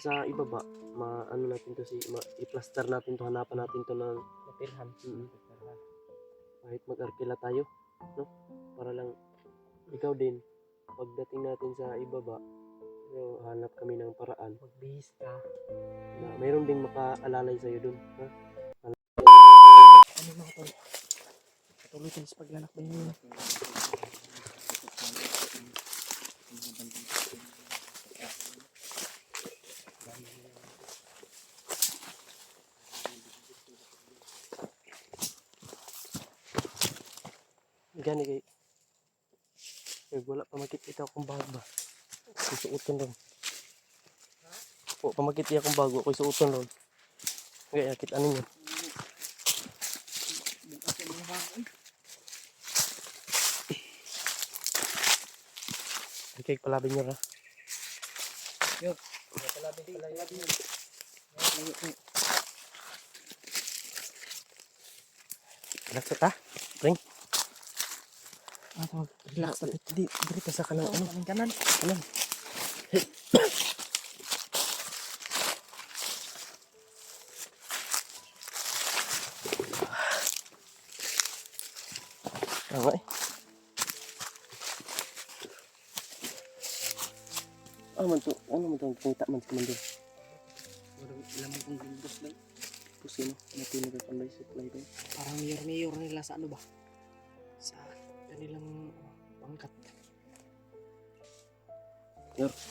sa ibaba, ano natin to i-plaster natin to, hanapan natin to ng Napirhan. kahit mag-arkila tayo, no? Para lang ikaw din pagdating natin sa ibaba, so, hanap kami ng paraan. Magbihis ka. Na mayroon ding makaalalay sa iyo dun, ha? Ano mga tol? Patuloy tayo sa paglalakbay ngayon. Gani kay wala pa makita akong bago ba. Susuoton ron. O pamakit akong bago, ako suoton ron. Kaya yakit ano niya. Okay, palabing nyo ra. Yo, palabing nyo. Relax ta, ring. Relax na. Diri ka sa kanang ano. Kanan. Kanan. Tama eh. Ano man to kita man sa kamandil. Ilang mo kong gindos ba? Pusin mo, natin nagkakalay supply ba? Parang mayor nila sa ano ba? Sa kanilang pangkat. Nyor.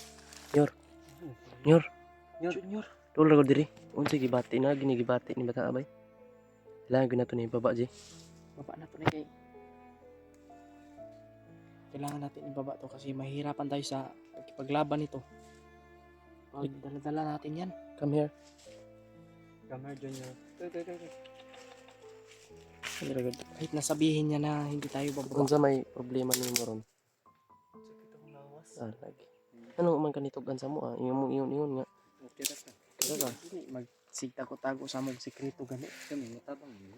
Junior. Tulad ko diri. Unsa gibati na ginigibati ni bata abay. Kailangan ginato ni baba ji. Baba na to na kay. Kailangan natin ibaba to kasi mahirapan tayo sa paglaban nito. Pag dala-dala natin yan. Come here. Junior. Very good. Kahit nasabihin niya na hindi tayo bababa. Unsa may problema ni mo ron? Sakit akong lawas. Lagi. Ano man kanitugan sa mo Ingon nga. Okay ra ka. Kaya ka. Magsigta ko tago sa mong sekreto gani. Kami matabang mo.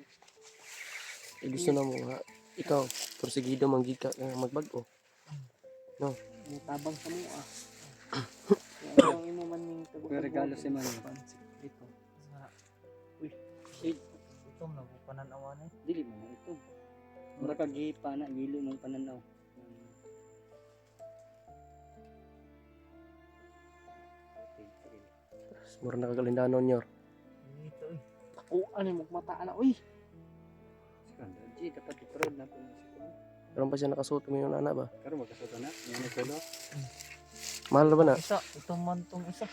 Gusto na mo nga. Ikaw, porsigido manggika magbago. No. Matabang sa mo Ang imo man ning tago. Regalo si man. Sekreto. Uy, shade. Itom na pananawan eh. Dili man ito. Mura ka gipa na gilo ng pananaw. Mura na kagalindanon nyor. Ito eh. Takuan eh magmata na uy. Sikanda, di dapat iprod na po si ko. Karon pa siya nakasuot mo yung anak ba? Karon magkasuot na. Yan ay solo. Mahal na ba na? Isa, ito man tong isa.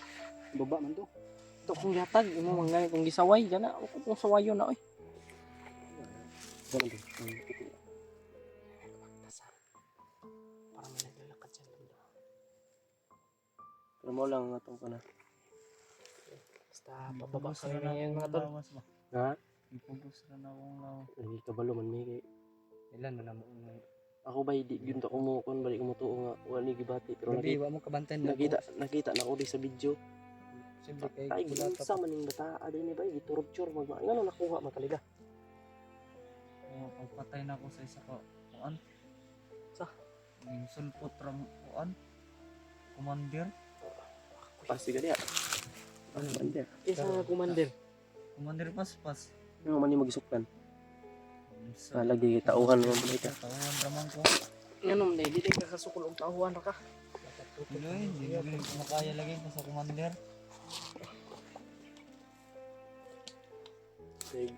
Baba man to. Ito kong yatag, imo man gani kung gisaway diyan na. Ako kung sawayo na oy. Ganun din. Para may naglalakad siya lang daw. Pero mo lang atong pa na. Basta pababa sa ngayon mga tol. Ha? Ipubos na na akong lawas. Ay kabalo man mi kay. Ilan na mo. Ako ba di gyud ta ko kon balik mo tuo nga wala ni gibati pero Gabi, wa mo kabantan na. nakita na ako di sa video. Simple kay Ay kulata ginsa man ning bata adi ni bay giturture ngano nakuha man talaga. pagpatay na ako sa isa ka kuan. Sa? Ning sulpot ram kuan. Commander. Pasti gali ah. Ano man dia? Isa nga commander. Commander pas. Ano man ni magisuktan? Lagi tauhan mo balita. Tauhan ramang ko. Ngano man dili ka kasukol og tahuan ra ka. Tuloy, hindi ko makaya lagi ko sa commander. Kay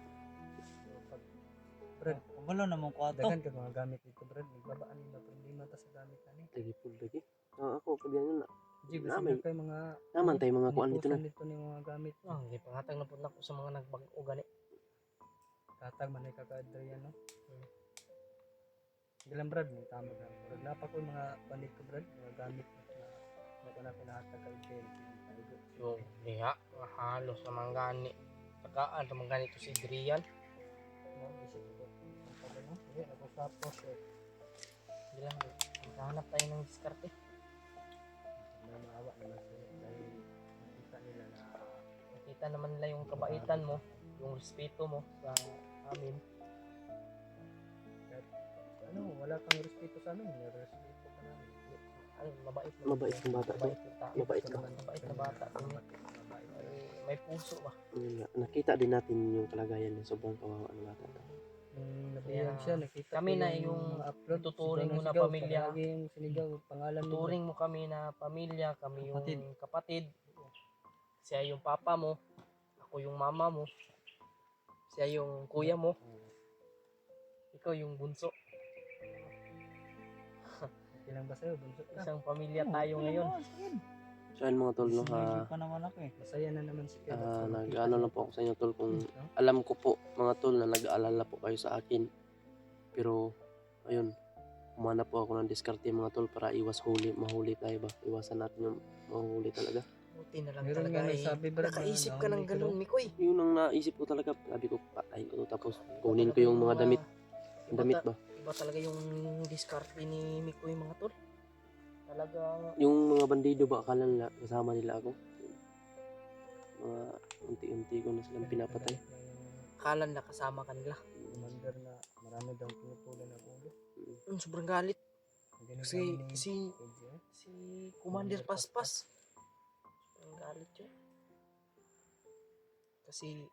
Brad, kabalo na mong kwarto. Dagan ka mga gamit dito brad, nagbabaan nila problema ta sa gamit ani. lagi pud lagi. Ako pag yan na. Di ba Naman. sila kay mga Naman tay mga kuan dito na. dito ni mga gamit. Ah, di pangatag na pud nako sa mga nagbag-o gani. Katag man ay kaka-Adrian no. Gilang brad mo tama na. Brad na pa ko mga panit ko brad, mga gamit na pinahatag kay Ken. Yo, niya, halos sa mga gani. Tagaan sa mga ganito si Adrian. No, isip ko. Ano? Hindi ako tapos eh. Gilang maghanap tayo ng diskarte. Maawa naman sila dahil nakita naman nila yung kabaitan mo, yung respeto mo sa amin. At, wala kang respeto sa amin, respeto ka namin. Ay, mabait na. Mabait yung bata to. Mabait yung tao. Mabait ba? Mabait na bata. May puso ba? Yun nga, nakita din natin yung kalagayan niya, sobrang kawawa ng bata to. Nabiyag siya, nakita Kami ko na yung upload. tuturing mo na Sigaw, pamilya. palagi yung sinigaw, pangalan mo. Turing mo kami na pamilya, kami Kapatid. yung kapatid. Siya yung papa mo, ako yung mama mo. Siya yung kuya mo, ikaw yung bunso. Okay lang ba sa'yo? Bunso ka. Isang pamilya tayo ngayon. So ayun mga tol, no, pa naman ako eh. Masaya na naman si Kuya. nag-ano lang po ako sa inyo tol kung No? alam ko po mga tol na nag-aalala po kayo sa akin. Pero ayun, kumana po ako ng diskarte mga tol para mahuli tayo ba? Iwasan natin yung mahuli talaga. Buti na lang Meron talaga nga eh. nagsabi, Brad, na Nakaisip ka ng nahuli ka ganun, daw. Mikoy. Yun ang naisip ko talaga. Sabi ko, patayin ko to tapos kunin ko yung mga damit. Damit ba? Iba talaga yung diskarte ni Mikoy mga tol. Talaga, Yung mga bandido ba, akala nila kasama nila ako. Mga unti-unti ko na silang pinapatay. akala na kasama ka nila. Commander na marami daw pinutulan na ulo. Sobrang galit. Ganun Kasi, kami ni si Pedro, eh. Commander Paspas. Ang galit yun. Kasi,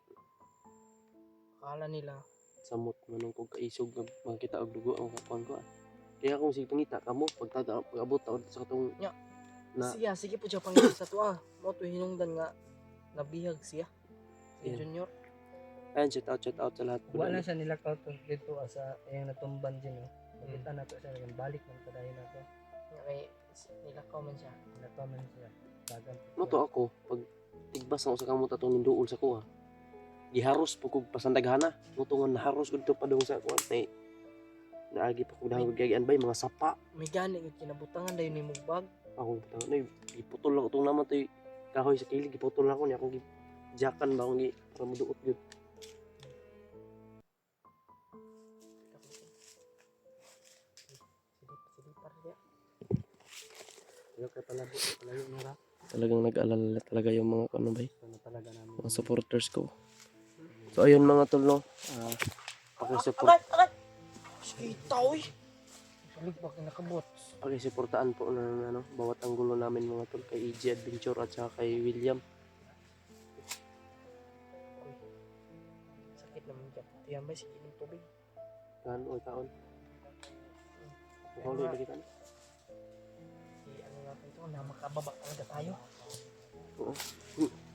akala nila, Samot manong kog kaisog nga makita og dugo ang kakuan ko. Kaya kung sige pangita kamo pag-abot ta sa katong Nya. na siya, sige po siya pangit sa to ah. Mo to hinungdan nga, nabihag siya. Si Yeah. Junior. ayan, shout out sa lahat po. Wala siya nilakaw to dito sa yung natumban dyan. Makita na to siya. Balik ng kadahin na to. Nga kay, nilakaw man siya. Nilakaw man siya. Dagan. Moto ako pag tigbas ako sa kamot atong ninduol sa kuha. Giharos po kog pasandaghana. Moto nga naharos gud to padung sa kuha. Nay naagi pa kog dahon gagian bay mga sapa. May gani yung kinabutangan dahil ni Mugbag. Ako butang nay giputol ako tong naman toy kahoy sa kilid giputol ako niya akong gijakan ba akong para muduot gud. Silipar siya. Ayaw kay palabo. Palayo nila. Talagang nag-alala talaga yung mga ano bay, Ano talaga namin. mga supporters ko. So ayun mga tol no. Paki-support Kita oy. Balik ba kinakabot? paki-suportaan po ng ano bawat anggulo namin mga tol kay EG Adventure at saka kay William. Sakit naman siya. Yan ba sige ng tubig? Kan o taon. Ikaw ulit kita. Ano natin to na makababa talaga tayo. Oo.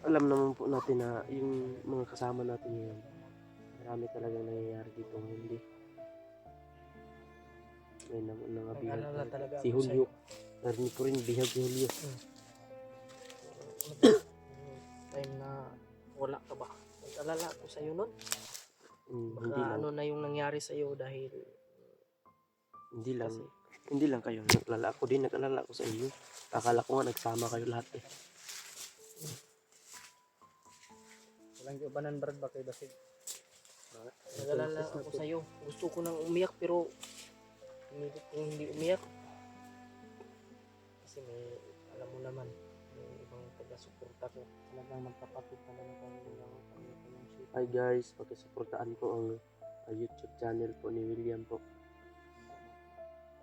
Alam naman po natin na yung mga kasama natin ngayon, marami talagang nangyayari dito ngayon. Hindi. May nangabihag. Nag-alala talaga Si ako Julio. Narinig ko rin bihag si Julio. Time na wala ka ba? Nag-alala ako sa'yo nun. Baka Hindi lang. ano na yung nangyari sa'yo dahil Hindi lang. kasi Hindi lang kayo. Nag-alala ako din. Nag-alala ako sa iyo. Akala ko nga nagsama kayo lahat eh. Walang ibanan Brad ba kay Basig? nag-alala ako sa'yo. Gusto ko nang umiyak pero pinilit kong hindi umiyak. Kasi may, alam mo naman, may ibang taga-suporta ko. Talagang magkapatid talaga tayo ng Hi guys. Pagkasuportaan ko ang YouTube channel po ni William po.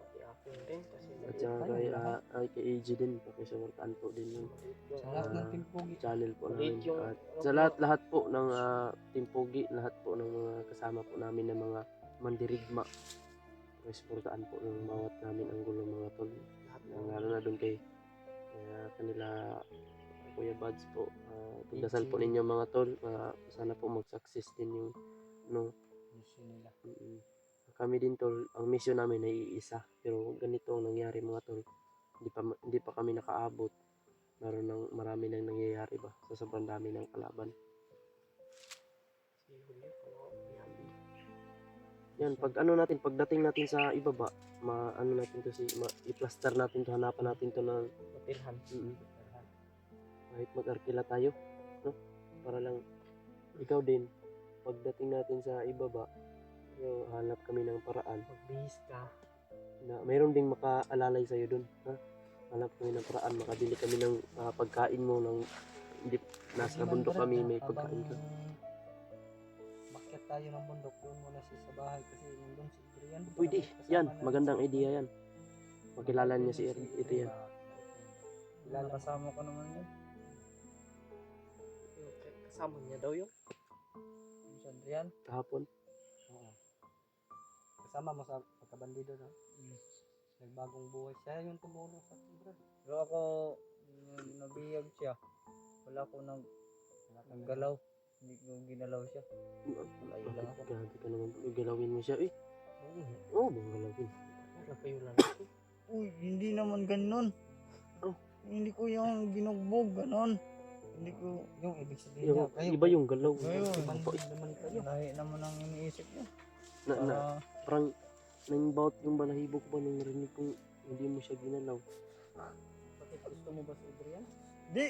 Pati akin din kasi At saka kay AG din. Pagkasuportaan po din yung Sa lahat ng timpogi. channel po namin. Maliit yung At sa lahat po ng Team Pogi, lahat po ng mga kasama po namin ng mga mandirigma. Pagkasuportaan po ng bawat namin ang gulo mga tol. lahat Lalo na doon kay kanila Kuya Buds po. Pagdasal po ninyo mga tol. Sana po mag-success din yung no. Mission nila. Kami din tol, ang mission namin ay iisa. Pero ganito ang nangyari mga tol. Hindi pa kami nakaabot. Marami nang nangyayari ba sa sobrang dami ng kalaban. Si Julio, yan. Yan, pagdating natin sa ibaba, ano natin to i-plaster natin to, hanapan natin to ng Matilhan. kahit mag-arkila tayo, no? Para lang ikaw din pagdating natin sa ibaba, hanap kami ng paraan Magbihis ka. na mayroon ding makaalalay sa iyo doon, ha? Hanap kami ng paraan, makabili kami ng pagkain mo ng hindi nasa bundok kami may pagkain ka. Bakit tayo ng bundok doon muna sa bahay kasi nandun si Adrian. Pwede, yan, magandang idea yan. Makilala niya si Adrian. Kilala kasama ko naman yun. Kasama niya daw yung Si Adrian. Kahapon. Oo. Kasama mo sa pagkabandido na. Nagbagong buhay siya yung tumulong sa akin, bro. Pero ako, nabiyag siya. Wala ko naggalaw. Hindi ko ginalaw siya. Malayo lang ako. Grabe ka naman. Galawin mo siya. Eh, Oo. oo bang galawin? Wala pa yun lang. Uy, hindi naman ganun. Oh. Hindi ko yung binugbog, ganun. Hindi ko, yung ibig sabihin Yung, iba yung galaw. bandid naman kayo. Lahi naman ang iniisip niyo. Na, parang nang-bout yung balahibo ko ba nung narinig kong hindi mo siya ginalaw. Bakit gusto mo ba si Adrian? Hindi.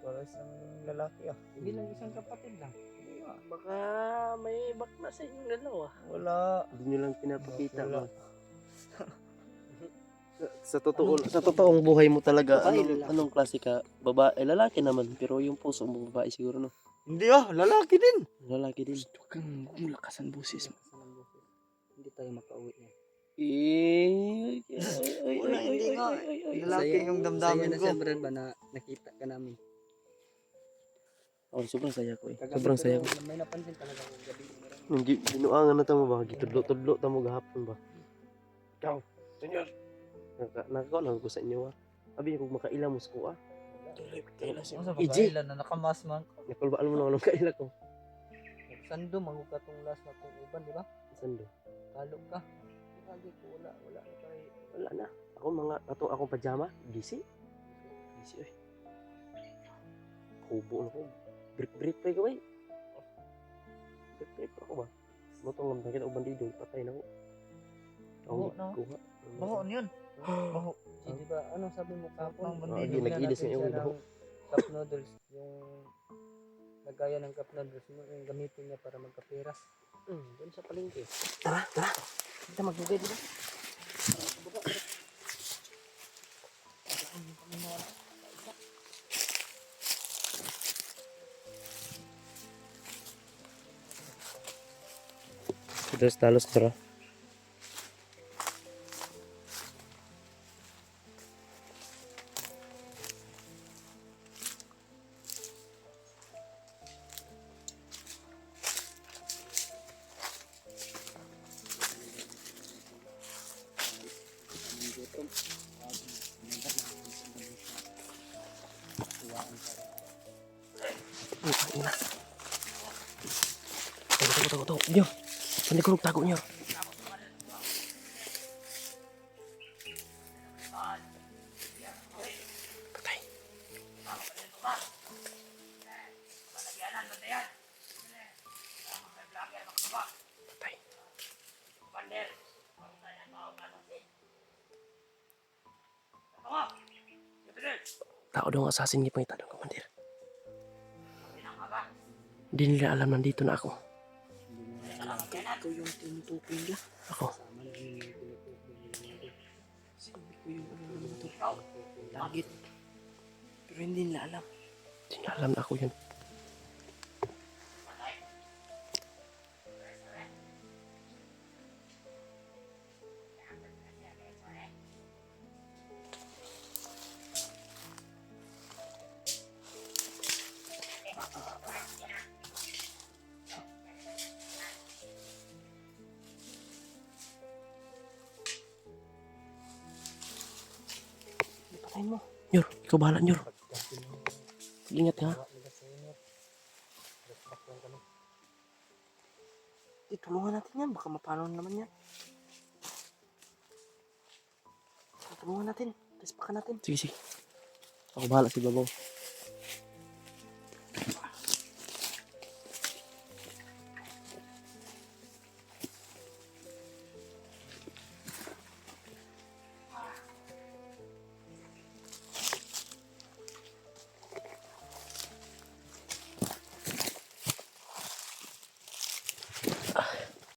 Para isang lalaki ah. Hindi lang isang kapatid lang. Hindi ah. Baka may bakla sa inyong dalawa. Wala. Hindi nyo lang pinapakita Wala. ba? Sa totoong buhay mo talaga, Babae, anong, lalaki. anong klase ka? Babae, lalaki naman, pero yung puso mo babae siguro, no? Hindi ah, lalaki din. Lalaki din. Kung lakasan busis mo. Hindi tayo makauwi niya. Wala, hindi nga. Lalaki yung damdamin ko. Saya na siya, ba na nakita ka namin. Oh, sobrang saya ko eh. Sobrang saya ko. May napansin talaga ko gabi. Nung ginuangan na tamo ba? Gitudlo-tudlo tamo gahapon ba? Ikaw, senyor. Nakaw lang ko sa inyo ah. Abi kung makaila mo ko ah. Ano sa Iji. pagkailan na nakamas man. Nakulbaan mo na anong kaila ko. Sando, magukatong last na kung uban, di ba? Sando. Talo ka. Lagi ko, wala na tayo. Wala na. Akong pajama, gisi. Gisi eh. Kubo na ko. Break pa ko eh. Break ako ba? Motong lang nakita ko bandido, patay na ko. Oo, no? Kuha. Baho yun. Baho. Di ba, ano sabi mo kapon? nag-ilis ng iyong baho. Cup noodles. Yung nagaya ng cup noodles mo, yung gamitin niya para magkaperas. Doon sa palengke. Tara. Kita magbugay dito. Terus talos bro. Tago. Nyo. Saan ko tago nyo? Patay. Patay. Tao daw ang assassin ni Pangita ng komandir. Hindi nila alam nandito na ako. Ikaw yung tinutukoy niya. Ako. Sabi ko yung ano naman to. Langit. Pero hindi nila alam. Hindi nila alam na ako yun. Patayin mo. Nyor, ikaw bahala Nyor. Ingat ha. Di, tulungan natin yan. Baka mapano naman yan. Tulungan natin. Respakan natin. Sige. Ako bahala si Babaw.